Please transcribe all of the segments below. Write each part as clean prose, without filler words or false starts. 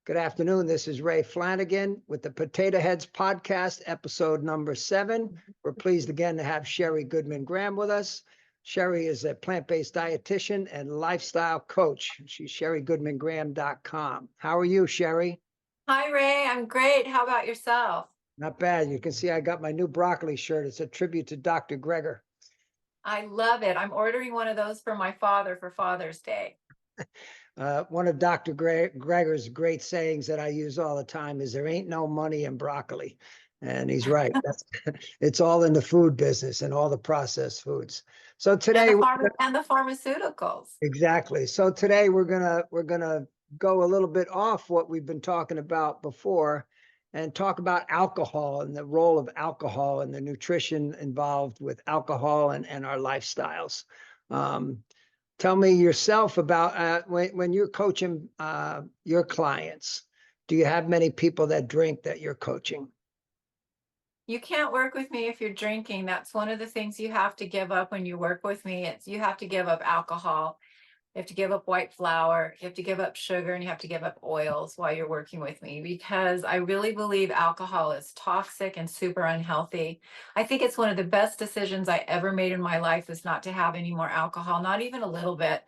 Good afternoon. This is Ray Flanagan with the Potato Heads Podcast, episode number 7. We're pleased again to have Sheri Goodman Graham with us. Sheri is a plant-based dietitian and lifestyle coach. She's SheriGoodmanGraham.com. How are you, Sheri? Hi, Ray. I'm great. How about yourself? Not bad. You can see I got my new broccoli shirt. It's a tribute to Dr. Greger. I love it. I'm ordering one of those for my father for Father's Day. One of Dr. Greger's great sayings that I use all the time is there ain't no money in broccoli. And he's right. It's all in the food business and all the processed foods. So And today, the pharmaceuticals. exactly. So today we're gonna go a little bit off what we've been talking about before and talk about alcohol and the role of alcohol and the nutrition involved with alcohol and our lifestyles. Um, Tell me yourself about when you're coaching your clients. Do you have many people that drink that you're coaching? You can't work with me if you're drinking. That's one of the things you have to give up when you work with me. It's you have to give up alcohol. You have to give up white flour, you have to give up sugar, and you have to give up oils while you're working with me because I really believe alcohol is toxic and super unhealthy. I think it's one of the best decisions I ever made in my life is not to have any more alcohol, not even a little bit.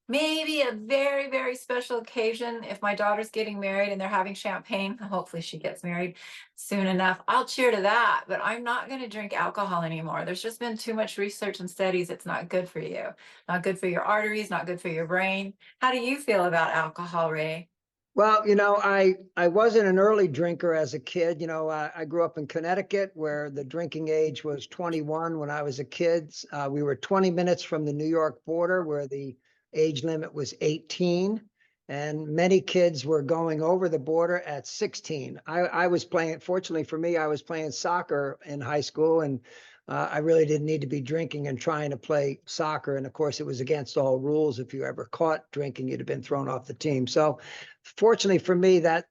Maybe a very, very special occasion if my daughter's getting married and they're having champagne. Hopefully she gets married soon enough. I'll cheer to that, but I'm not going to drink alcohol anymore. There's just been too much research and studies. It's not good for you, not good for your arteries, not good for your brain. How do you feel about alcohol, Ray? Well, I wasn't an early drinker as a kid. I grew up in Connecticut where the drinking age was 21 when I was a kid. We were 20 minutes from the New York border where the age limit was 18. And many kids were going over the border at 16. I was playing, fortunately for me, I was playing soccer in high school and I really didn't need to be drinking and trying to play soccer. And of course, it was against all rules. If you ever caught drinking, you'd have been thrown off the team. So fortunately for me, that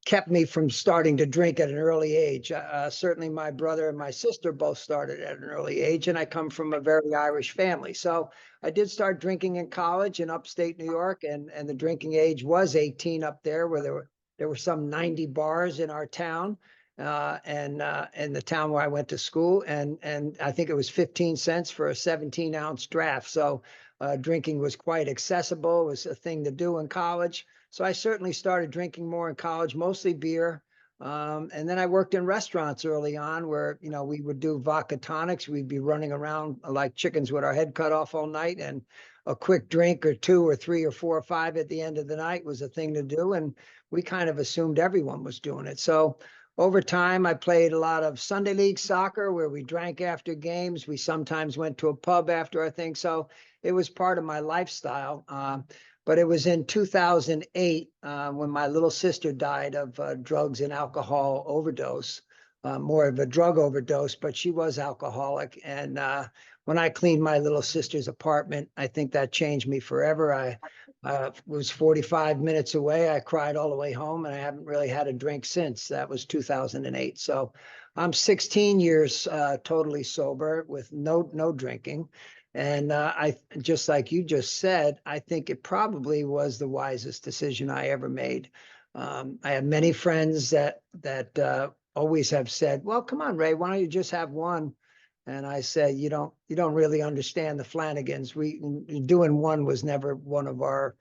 kept me from starting to drink at an early age. Certainly, my brother and my sister both started at an early age, and I come from a very Irish family. So I did start drinking in college in upstate New York, and the drinking age was 18 up there, where there were some 90 bars in our town. And the town where I went to school, and I think it was 15 cents for a 17-ounce draft. So drinking was quite accessible. It was a thing to do in college. So I certainly started drinking more in college, mostly beer. And then I worked in restaurants early on where, we would do vodka tonics. We'd be running around like chickens with our head cut off all night. And a quick drink or two or three or four or five at the end of the night was a thing to do. And we kind of assumed everyone was doing it. So over time, I played a lot of Sunday league soccer where we drank after games. We sometimes went to a pub after our thing. So it was part of my lifestyle. But it was in 2008 when my little sister died of drugs and alcohol overdose, more of a drug overdose, but she was alcoholic. And when I cleaned my little sister's apartment, I think that changed me forever. I was 45 minutes away. I cried all the way home, and I haven't really had a drink since. That was 2008. So I'm 16 years totally sober with no drinking. And I just like you just said, I think it probably was the wisest decision I ever made. I have many friends that always have said, "Well, come on, Ray, why don't you just have one?" And I say, you don't really understand the Flanagans. We doing one was never one of our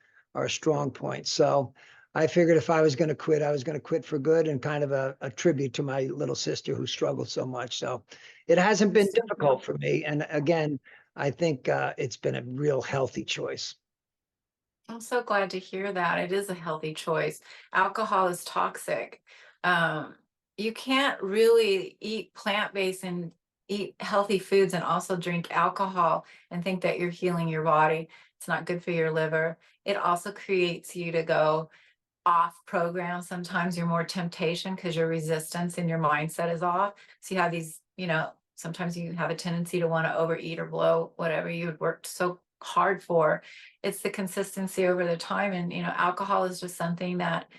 strong points. So I figured if I was going to quit, I was going to quit for good and kind of a tribute to my little sister who struggled so much. So it hasn't been difficult for me. And again, I think it's been a real healthy choice. I'm so glad to hear that. It is a healthy choice. Alcohol is toxic. Um, you can't really eat plant-based and eat healthy foods and also drink alcohol and think that you're healing your body. It's not good for your liver. It also creates you to go off program. Sometimes you're more temptation because your resistance and your mindset is off. So you have these, sometimes you have a tendency to want to overeat or blow whatever you had worked so hard for. It's the consistency over the time. And, alcohol is just something that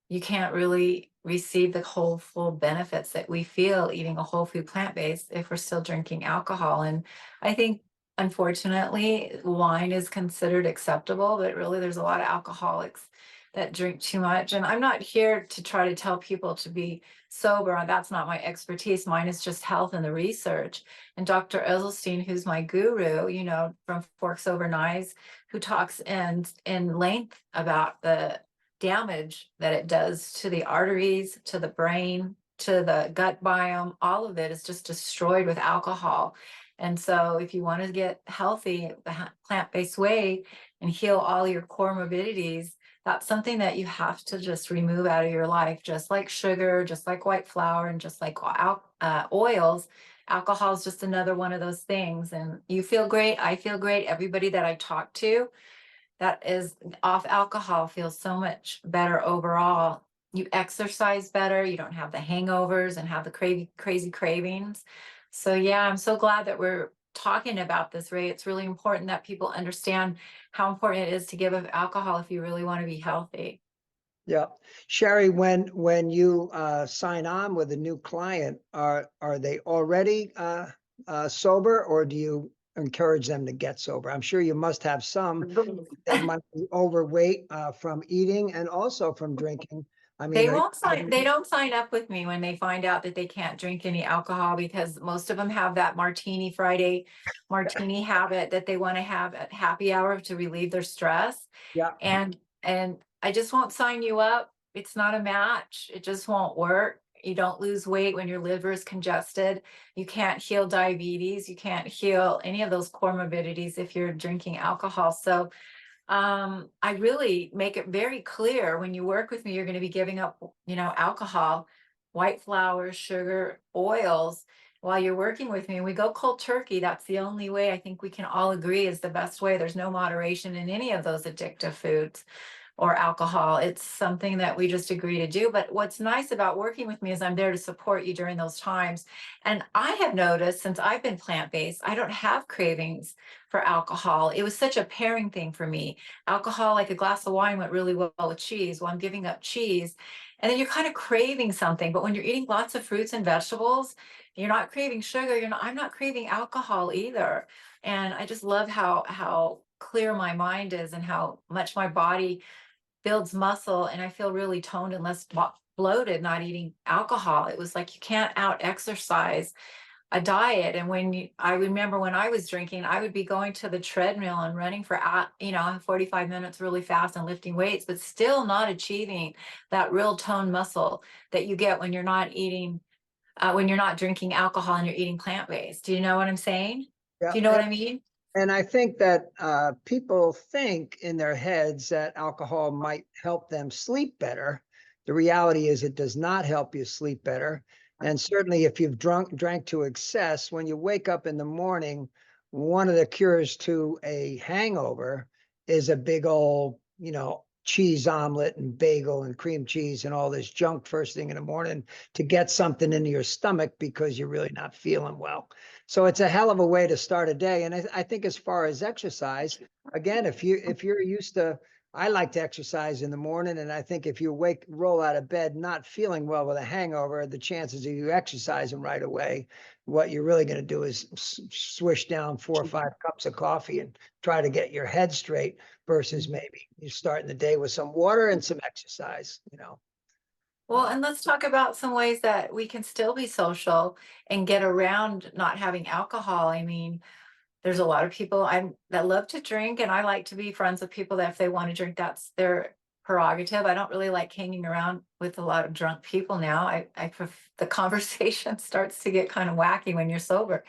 you can't really receive the whole full benefits that we feel eating a whole food plant-based if we're still drinking alcohol. And I think unfortunately wine is considered acceptable, but really there's a lot of alcoholics that drink too much. And I'm not here to try to tell people to be sober. That's not my expertise. Mine is just health and the research. And Dr. Eselstein, who's my guru, from Forks Over Knives, who talks in length about the damage that it does to the arteries, to the brain, to the gut biome. All of it is just destroyed with alcohol. And so if you want to get healthy the plant-based way and heal all your core morbidities, that's something that you have to just remove out of your life, just like sugar, just like white flour, and just like oils. Alcohol is just another one of those things. And you feel great. I feel great. Everybody that I talk to that is off alcohol feels so much better overall. You exercise better. You don't have the hangovers and have the crazy cravings. So yeah, I'm so glad that we're talking about this, Ray. It's really important that people understand how important it is to give up alcohol if you really want to be healthy. Yeah. Sheri, when you sign on with a new client, are they already sober, or do you encourage them to get sober? I'm sure you must have some. They might be overweight from eating and also from drinking. I mean, They don't sign up with me when they find out that they can't drink any alcohol, because most of them have that martini Friday martini habit that they want to have at happy hour to relieve their stress. yeah. And I just won't sign you up. It's not a match. It just won't work. You don't lose weight when your liver is congested. You can't heal diabetes. You can't heal any of those core morbidities if you're drinking alcohol. So I really make it very clear when you work with me, you're going to be giving up, alcohol, white flour, sugar, oils while you're working with me. And we go cold turkey. That's the only way I think we can all agree is the best way. There's no moderation in any of those addictive foods or alcohol. It's something that we just agree to do. But what's nice about working with me is I'm there to support you during those times. And I have noticed since I've been plant-based, I don't have cravings for alcohol. It was such a pairing thing for me. Alcohol, like a glass of wine, went really well with cheese. Well, I'm giving up cheese. And then you're kind of craving something. But when you're eating lots of fruits and vegetables, you're not craving sugar. I'm not craving alcohol either. And I just love how clear my mind is and how much my body builds muscle, and I feel really toned and less bloated not eating alcohol. It was like you can't out exercise a diet. And I remember when I was drinking, I would be going to the treadmill and running for 45 minutes really fast and lifting weights, but still not achieving that real toned muscle that you get when you're not eating when you're not drinking alcohol and you're eating plant-based. Do you know what I'm saying? Yeah. Do you know what I mean? And I think that people think in their heads that alcohol might help them sleep better. The reality is it does not help you sleep better. And certainly if you've drank to excess, when you wake up in the morning, one of the cures to a hangover is a big old, cheese omelet and bagel and cream cheese and all this junk first thing in the morning to get something into your stomach because you're really not feeling well. So it's a hell of a way to start a day. And I think as far as exercise, again, if you're used to, I like to exercise in the morning, and I think if you roll out of bed not feeling well with a hangover, the chances of you exercising right away, what you're really going to do is swish down 4 or 5 cups of coffee and try to get your head straight versus maybe you're starting the day with some water and some exercise. Well, and let's talk about some ways that we can still be social and get around not having alcohol. I mean, there's a lot of people that love to drink, and I like to be friends with people that if they want to drink, that's their prerogative. I don't really like hanging around with a lot of drunk people now. The conversation starts to get kind of wacky when you're sober.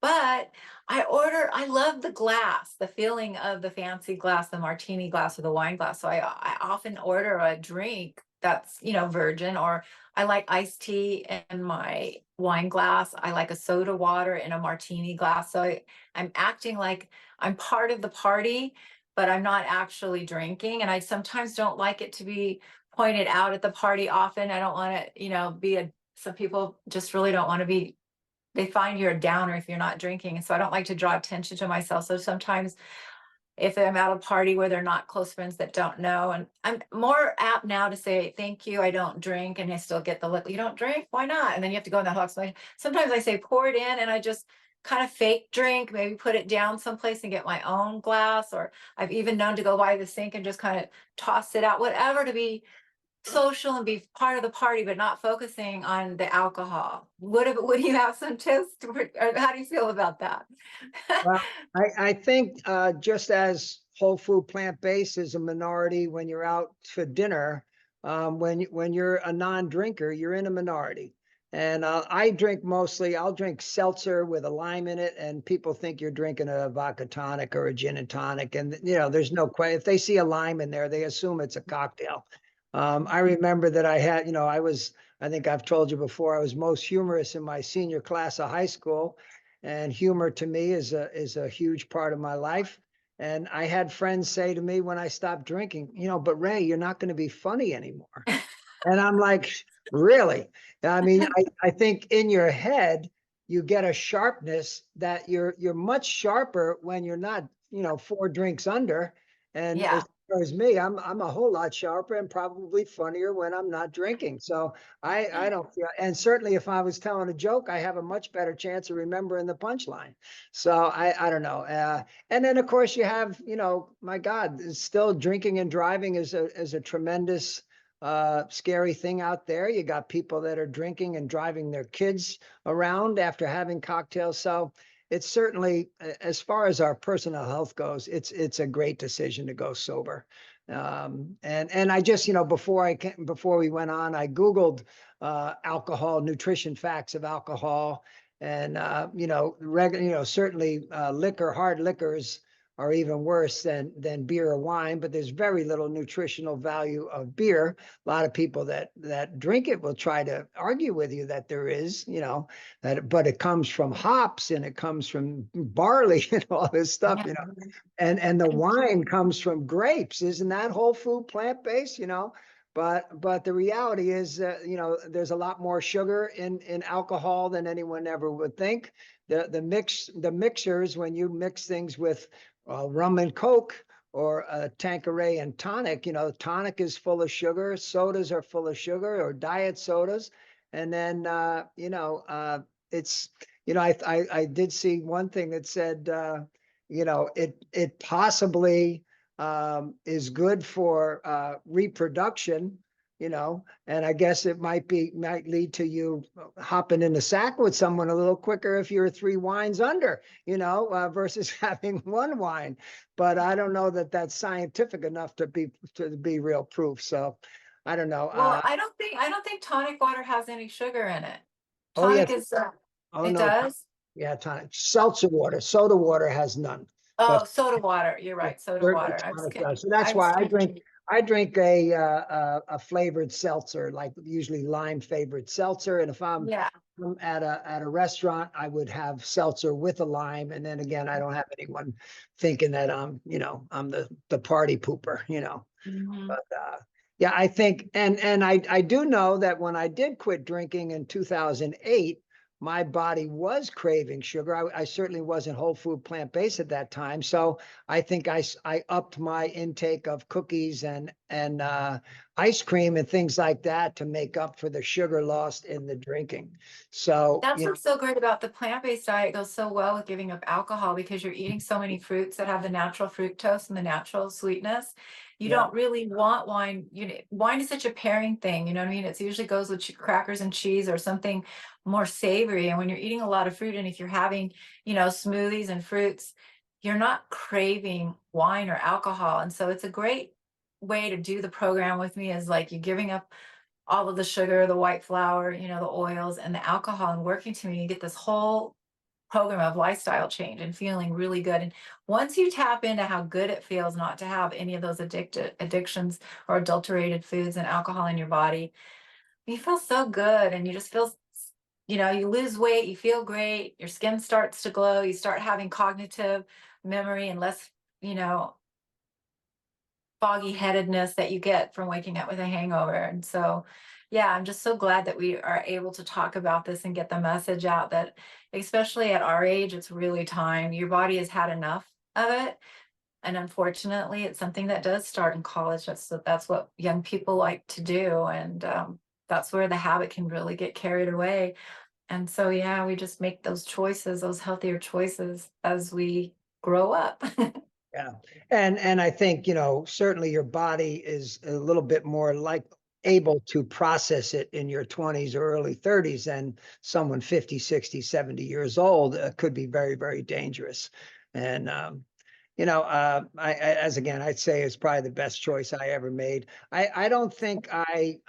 But I love the glass, the feeling of the fancy glass, the martini glass or the wine glass. So I often order a drink that's, virgin, or I like iced tea in my wine glass. I like a soda water in a martini glass. So I'm acting like I'm part of the party, but I'm not actually drinking. And I sometimes don't like it to be pointed out at the party often. I don't want to, some people just really don't want to be, they find you're a downer if you're not drinking. And so I don't like to draw attention to myself. So sometimes if I'm at a party where they're not close friends that don't know, and I'm more apt now to say, thank you, I don't drink, and I still get the look, you don't drink? Why not? And then you have to go in that whole explanation. Sometimes I say, pour it in, and I just kind of fake drink, maybe put it down someplace and get my own glass, or I've even known to go by the sink and just kind of toss it out, whatever, to be social and be part of the party, but not focusing on the alcohol. Would you have some tips, or how do you feel about that? Well, I think just as whole food plant-based is a minority when you're out to dinner, when you're a non-drinker, you're in a minority. And I drink mostly, I'll drink seltzer with a lime in it, and people think you're drinking a vodka tonic or a gin and tonic. And, there's no question. If they see a lime in there, they assume it's a cocktail. I remember that I had, I think I've told you before, I was most humorous in my senior class of high school. And humor to me is a huge part of my life. And I had friends say to me when I stopped drinking, but Ray, you're not going to be funny anymore. And I'm like, really? I mean, I think in your head, you get a sharpness that you're much sharper when you're not, 4 drinks under. And as Yeah. far as me, I'm a whole lot sharper and probably funnier when I'm not drinking. So I don't feel, and certainly if I was telling a joke, I have a much better chance of remembering the punchline. So I don't know. And then of course you have, my God, still drinking and driving is a tremendous scary thing out there. You got people that are drinking and driving their kids around after having cocktails. So it's certainly, as far as our personal health goes, it's a great decision to go sober. And I just, before we went on, I Googled alcohol, nutrition facts of alcohol, and certainly liquor, hard liquors are even worse than beer or wine, but there's very little nutritional value of beer. A lot of people that drink it will try to argue with you that there is, but it comes from hops and it comes from barley and all this stuff, Yeah. and the wine comes from grapes. Isn't that whole food plant-based, But the reality is, there's a lot more sugar in alcohol than anyone ever would think. The mixers, when you mix things with rum and Coke or Tanqueray and tonic, tonic is full of sugar, sodas are full of sugar, or diet sodas. And then it's, I did see one thing that said it possibly is good for reproduction, and I guess it might lead to you hopping in the sack with someone a little quicker if you're 3 wines under, versus having 1 wine. But I don't know that that's scientific enough to be real proof. So I don't know. Well, I don't think tonic water has any sugar in it. Oh yeah. Tonic is, Oh it no. does? Yeah, tonic. Seltzer water, soda water has none. But Oh, soda water. You're yeah, right, soda certainly water. tonic does. So I that's was why I drink. confused. I drink a flavored seltzer, like usually lime flavored seltzer. And if Yeah. I'm at a restaurant, I would have seltzer with a lime. And then again, I don't have anyone thinking that I'm the party pooper. Mhm. But yeah, I think, and I do know that when I did quit drinking in 2008, my body was craving sugar. I certainly wasn't whole food plant-based at that time. So I think I upped my intake of cookies and ice cream and things like that to make up for the sugar lost in the drinking. So, That's what's so great about the plant-based diet. It goes so well with giving up alcohol because you're eating so many fruits that have the natural fructose and the natural sweetness. You yeah. don't really want wine. Wine is such a pairing thing. You know what I mean? It usually goes with crackers and cheese or something more savory. And when you're eating a lot of fruit, and if you're having, smoothies and fruits, you're not craving wine or alcohol. And so it's a great way to do the program with me, is like you're giving up all of the sugar, the white flour, the oils and the alcohol, and working to me, you get this whole program of lifestyle change and feeling really good. And once you tap into how good it feels not to have any of those addictions or adulterated foods and alcohol in your body, you feel so good, and you just feel, you lose weight, you feel great, your skin starts to glow, you start having cognitive memory and less, you know, foggy headedness that you get from waking up with a hangover. And so, yeah, I'm just so glad that we are able to talk about this and get the message out that, especially at our age, it's really time. Your body has had enough of it. And unfortunately, it's something that does start in college. That's what young people like to do. And that's where the habit can really get carried away. And so, yeah, we just make those choices, those healthier choices as we grow up. Yeah. And I think, certainly your body is a little bit more like able to process it in your 20s or early 30s than someone 50, 60, 70 years old could be very, very dangerous. And, as again, I'd say it's probably the best choice I ever made. I don't think I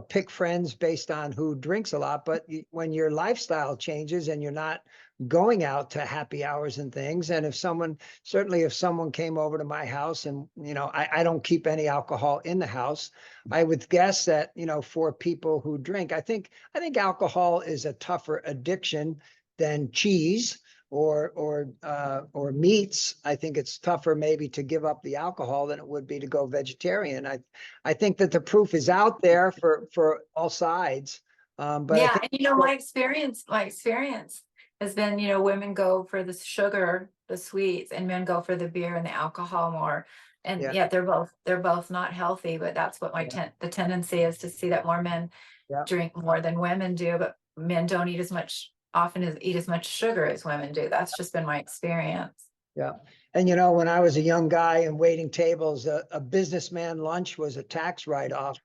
pick friends based on who drinks a lot, but when your lifestyle changes and you're not going out to happy hours and things, and certainly if someone came over to my house and, I don't keep any alcohol in the house, I would guess that, for people who drink, I think alcohol is a tougher addiction than cheese or meats. I think it's tougher maybe to give up the alcohol than it would be to go vegetarian. I think that the proof is out there for all sides. But I Yeah, think, and my experience has been, women go for the sugar, the sweets, and men go for the beer and the alcohol more. And yeah, yet they're both not healthy, but that's what yeah, the tendency is, to see that more men yeah, drink more than women do, but men don't eat as much sugar as women do. That's just been my experience. yeah. And when I was a young guy and waiting tables, a businessman lunch was a tax write-off.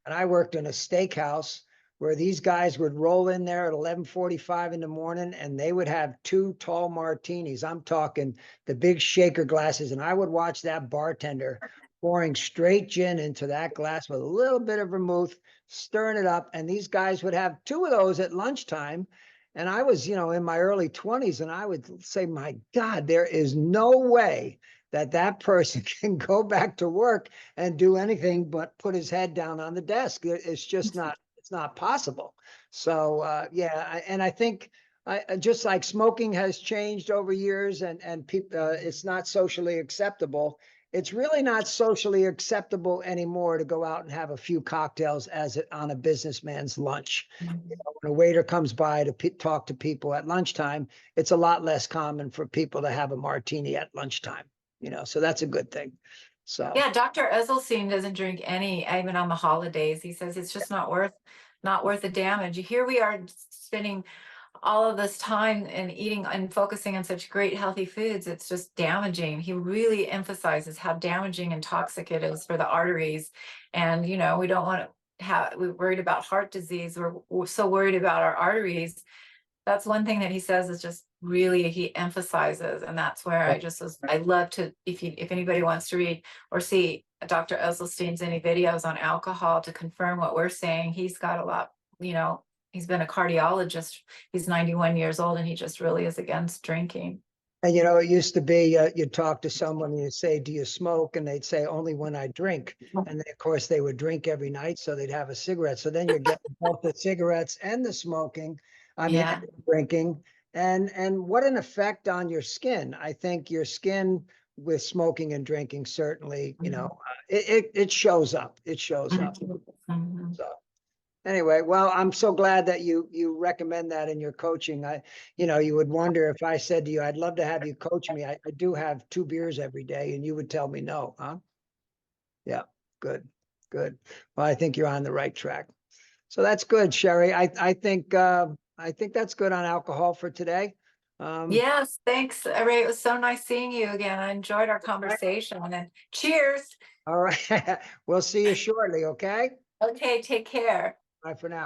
And I worked in a steakhouse where these guys would roll in there at 11:45 in the morning and they would have two tall martinis. I'm talking the big shaker glasses. And I would watch that bartender pouring straight gin into that glass with a little bit of vermouth, stirring it up. And these guys would have two of those at lunchtime. And I was, in my early 20s, and I would say, my God, there is no way that person can go back to work and do anything but put his head down on the desk. It's just not, it's not possible. So yeah, and I think just like smoking has changed over years, and people, it's not socially acceptable. It's really not socially acceptable anymore to go out and have a few cocktails on a businessman's lunch. When a waiter comes by to talk to people at lunchtime, it's a lot less common for people to have a martini at lunchtime. So that's a good thing. So Yeah, Dr. Esselstyn doesn't drink any, even on the holidays. He says it's just not worth the damage. Here we are spending all of this time and eating and focusing on such great healthy foods. It's just damaging. He really emphasizes how damaging and toxic it is for the arteries. And we don't want to we're worried about heart disease. We're so worried about our arteries. That's one thing that he says is just really, he emphasizes. And that's where I love to, if anybody wants to read or see Dr. Esselstyn's any videos on alcohol to confirm what we're saying, he's got a lot, he's been a cardiologist. He's 91 years old, and he just really is against drinking. And it used to be you'd talk to someone and you'd say, "Do you smoke?" And they'd say, "Only when I drink." And then, of course, they would drink every night, so they'd have a cigarette. So then you're getting both the cigarettes and the smoking. I mean, Yeah. and the drinking. And what an effect on your skin. I think your skin with smoking and drinking certainly, Mhm. it shows up. It shows up. Mhm. So. Anyway, well, I'm so glad that you recommend that in your coaching. You would wonder if I said to you, "I'd love to have you coach me." I do have 2 beers every day, and you would tell me no, huh? Yeah, good, good. Well, I think you're on the right track. So that's good, Sheri. I think that's good on alcohol for today. Um, Yes, thanks, Ray. It was so nice seeing you again. I enjoyed our all right. conversation, and cheers. All right. We'll see you shortly, okay? Okay, take care. Bye for now.